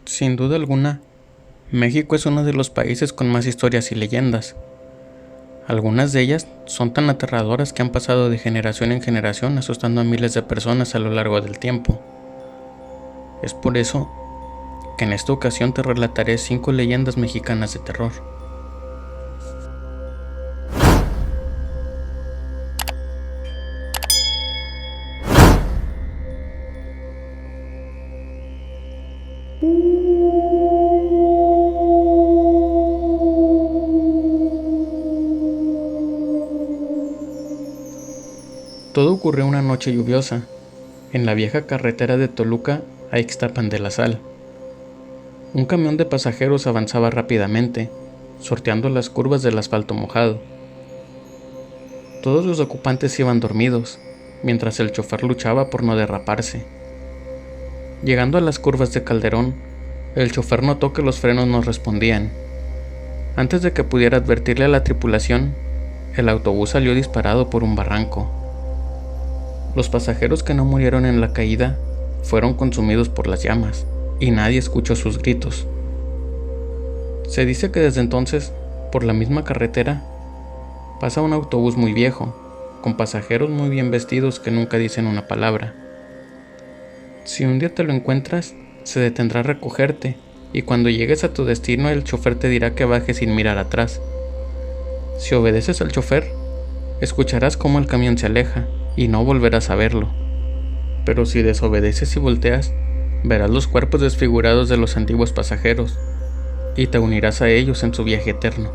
Sin duda alguna, México es uno de los países con más historias y leyendas. Algunas de ellas son tan aterradoras que han pasado de generación en generación asustando a miles de personas a lo largo del tiempo. Es por eso que en esta ocasión te relataré 5 leyendas mexicanas de terror. Todo ocurrió una noche lluviosa, en la vieja carretera de Toluca a Ixtapan de la Sal. Un camión de pasajeros avanzaba rápidamente, sorteando las curvas del asfalto mojado. Todos los ocupantes iban dormidos, mientras el chofer luchaba por no derraparse. Llegando a las curvas de Calderón, el chofer notó que los frenos no respondían. Antes de que pudiera advertirle a la tripulación, el autobús salió disparado por un barranco. Los pasajeros que no murieron en la caída fueron consumidos por las llamas, y nadie escuchó sus gritos. Se dice que desde entonces, por la misma carretera, pasa un autobús muy viejo, con pasajeros muy bien vestidos que nunca dicen una palabra. Si un día te lo encuentras, se detendrá a recogerte, y cuando llegues a tu destino el chofer te dirá que bajes sin mirar atrás. Si obedeces al chofer, escucharás cómo el camión se aleja, y no volverás a verlo. Pero si desobedeces y volteas, verás los cuerpos desfigurados de los antiguos pasajeros, y te unirás a ellos en su viaje eterno.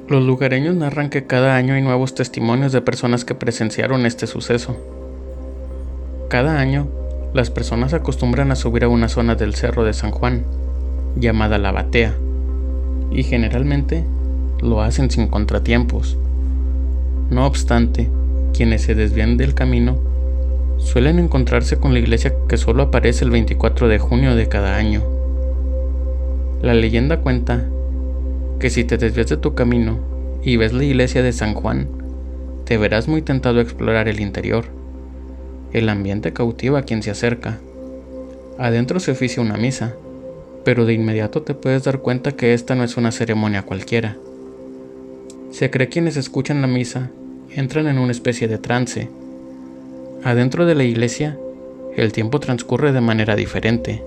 Los lugareños narran que cada año hay nuevos testimonios de personas que presenciaron este suceso. Cada año, las personas acostumbran a subir a una zona del Cerro de San Juan, llamada La Batea, y generalmente lo hacen sin contratiempos. No obstante, quienes se desvían del camino suelen encontrarse con la iglesia que solo aparece el 24 de junio de cada año. La leyenda cuenta que si te desvías de tu camino y ves la iglesia de San Juan, te verás muy tentado a explorar el interior. El ambiente cautiva a quien se acerca. Adentro se oficia una misa, pero de inmediato te puedes dar cuenta que esta no es una ceremonia cualquiera. Se cree que quienes escuchan la misa entran en una especie de trance. Adentro de la iglesia, el tiempo transcurre de manera diferente.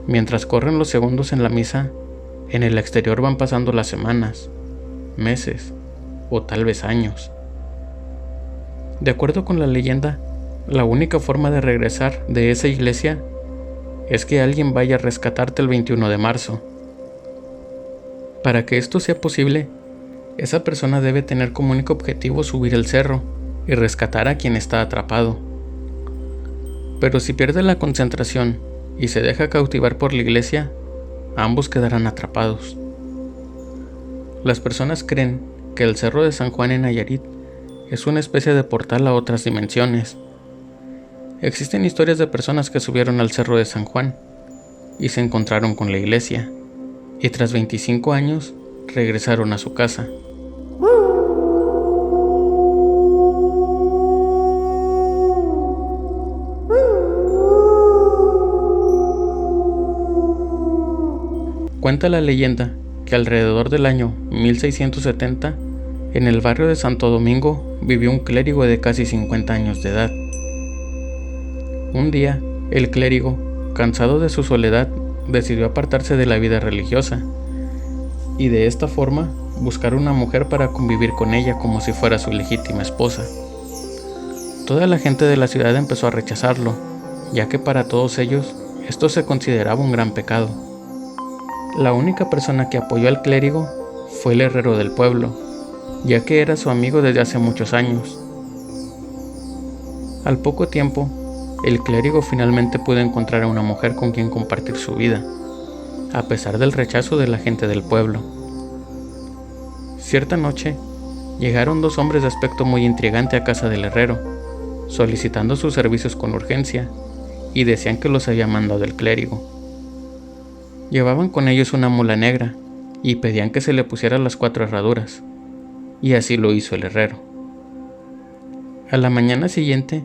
Mientras corren los segundos en la misa, en el exterior van pasando las semanas, meses o tal vez años. De acuerdo con la leyenda, la única forma de regresar de esa iglesia es que alguien vaya a rescatarte el 21 de marzo. Para que esto sea posible, esa persona debe tener como único objetivo subir el cerro y rescatar a quien está atrapado. Pero si pierde la concentración y se deja cautivar por la iglesia, ambos quedarán atrapados. Las personas creen que el Cerro de San Juan en Nayarit es una especie de portal a otras dimensiones. Existen historias de personas que subieron al Cerro de San Juan y se encontraron con la iglesia, y tras 25 años regresaron a su casa. Cuenta la leyenda que alrededor del año 1670, en el barrio de Santo Domingo vivió un clérigo de casi 50 años de edad. Un día, el clérigo, cansado de su soledad, decidió apartarse de la vida religiosa y de esta forma buscar una mujer para convivir con ella como si fuera su legítima esposa. Toda la gente de la ciudad empezó a rechazarlo, ya que para todos ellos esto se consideraba un gran pecado. La única persona que apoyó al clérigo fue el herrero del pueblo, ya que era su amigo desde hace muchos años. Al poco tiempo, el clérigo finalmente pudo encontrar a una mujer con quien compartir su vida, a pesar del rechazo de la gente del pueblo. Cierta noche, llegaron 2 hombres de aspecto muy intrigante a casa del herrero, solicitando sus servicios con urgencia, y decían que los había mandado el clérigo. Llevaban con ellos una mula negra, y pedían que se le pusieran las 4 herraduras, y así lo hizo el herrero. A la mañana siguiente,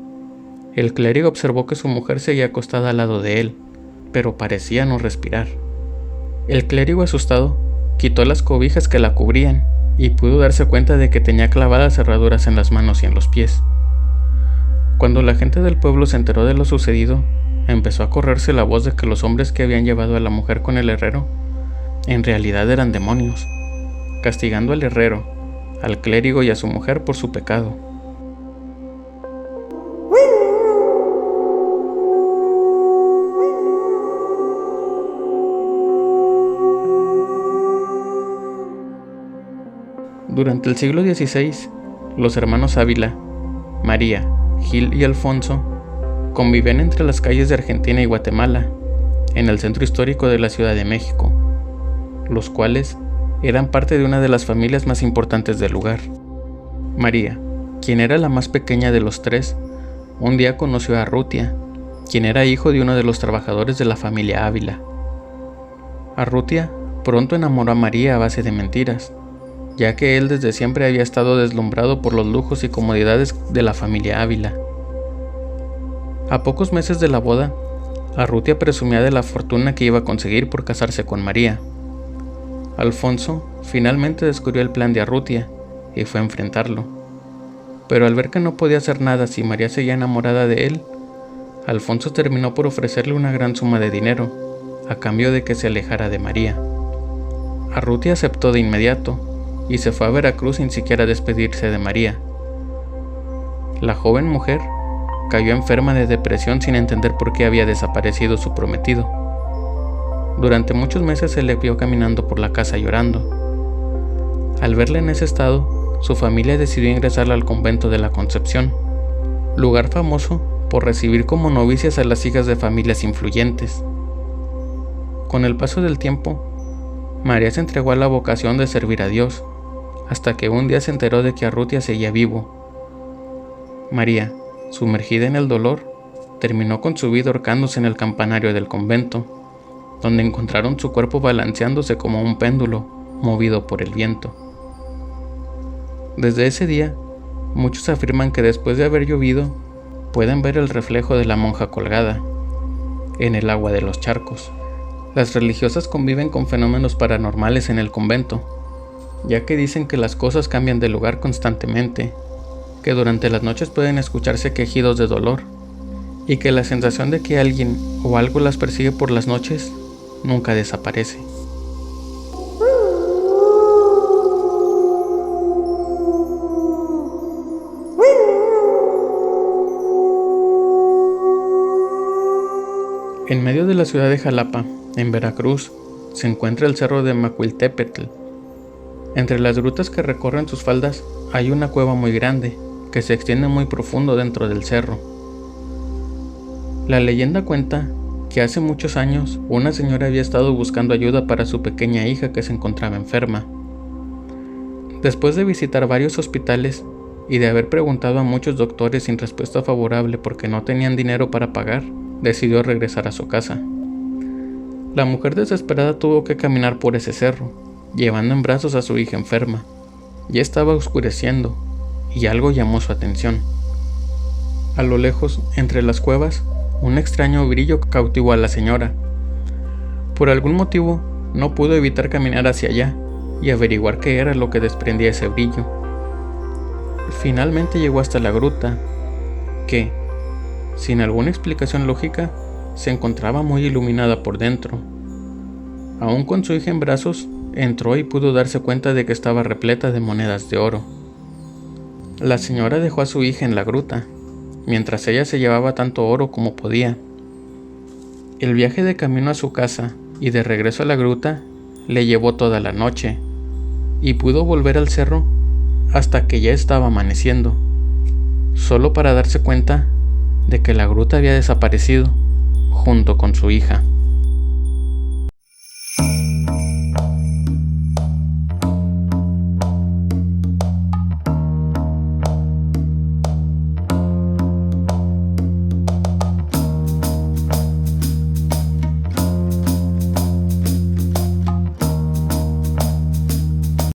el clérigo observó que su mujer seguía acostada al lado de él, pero parecía no respirar. El clérigo, asustado, quitó las cobijas que la cubrían y pudo darse cuenta de que tenía clavadas herraduras en las manos y en los pies. Cuando la gente del pueblo se enteró de lo sucedido, empezó a correrse la voz de que los hombres que habían llevado a la mujer con el herrero en realidad eran demonios, castigando al herrero, al clérigo y a su mujer por su pecado. Durante el siglo XVI, los hermanos Ávila, María, Gil y Alfonso convivían entre las calles de Argentina y Guatemala, en el centro histórico de la Ciudad de México, los cuales eran parte de una de las familias más importantes del lugar. María, quien era la más pequeña de los 3, un día conoció a Arrutia, quien era hijo de uno de los trabajadores de la familia Ávila. Arrutia pronto enamoró a María a base de mentiras, ya que él desde siempre había estado deslumbrado por los lujos y comodidades de la familia Ávila. A pocos meses de la boda, Arrutia presumía de la fortuna que iba a conseguir por casarse con María. Alfonso finalmente descubrió el plan de Arrutia y fue a enfrentarlo, pero al ver que no podía hacer nada si María seguía enamorada de él, Alfonso terminó por ofrecerle una gran suma de dinero a cambio de que se alejara de María. Arrutia aceptó de inmediato y se fue a Veracruz sin siquiera despedirse de María. La joven mujer cayó enferma de depresión sin entender por qué había desaparecido su prometido. Durante muchos meses se le vio caminando por la casa llorando. Al verla en ese estado, su familia decidió ingresarla al convento de la Concepción, lugar famoso por recibir como novicias a las hijas de familias influyentes. Con el paso del tiempo, María se entregó a la vocación de servir a Dios, hasta que un día se enteró de que Arrutia seguía vivo. María, sumergida en el dolor, terminó con su vida ahorcándose en el campanario del convento, donde encontraron su cuerpo balanceándose como un péndulo movido por el viento. Desde ese día, muchos afirman que después de haber llovido, pueden ver el reflejo de la monja colgada en el agua de los charcos. Las religiosas conviven con fenómenos paranormales en el convento, ya que dicen que las cosas cambian de lugar constantemente, que durante las noches pueden escucharse quejidos de dolor, y que la sensación de que alguien o algo las persigue por las noches nunca desaparece. En medio de la ciudad de Jalapa, en Veracruz, se encuentra el cerro de Macuiltepetl. Entre las grutas que recorren sus faldas hay una cueva muy grande, que se extiende muy profundo dentro del cerro. La leyenda cuenta que hace muchos años una señora había estado buscando ayuda para su pequeña hija que se encontraba enferma. Después de visitar varios hospitales y de haber preguntado a muchos doctores sin respuesta favorable porque no tenían dinero para pagar, decidió regresar a su casa. La mujer desesperada tuvo que caminar por ese cerro, llevando en brazos a su hija enferma. Ya estaba oscureciendo y algo llamó su atención. A lo lejos, entre las cuevas, un extraño brillo cautivó a la señora. Por algún motivo, no pudo evitar caminar hacia allá y averiguar qué era lo que desprendía ese brillo. Finalmente llegó hasta la gruta, que, sin alguna explicación lógica, se encontraba muy iluminada por dentro. Aún con su hija en brazos, entró y pudo darse cuenta de que estaba repleta de monedas de oro. La señora dejó a su hija en la gruta, mientras ella se llevaba tanto oro como podía. El viaje de camino a su casa y de regreso a la gruta le llevó toda la noche, y pudo volver al cerro hasta que ya estaba amaneciendo, solo para darse cuenta de que la gruta había desaparecido junto con su hija.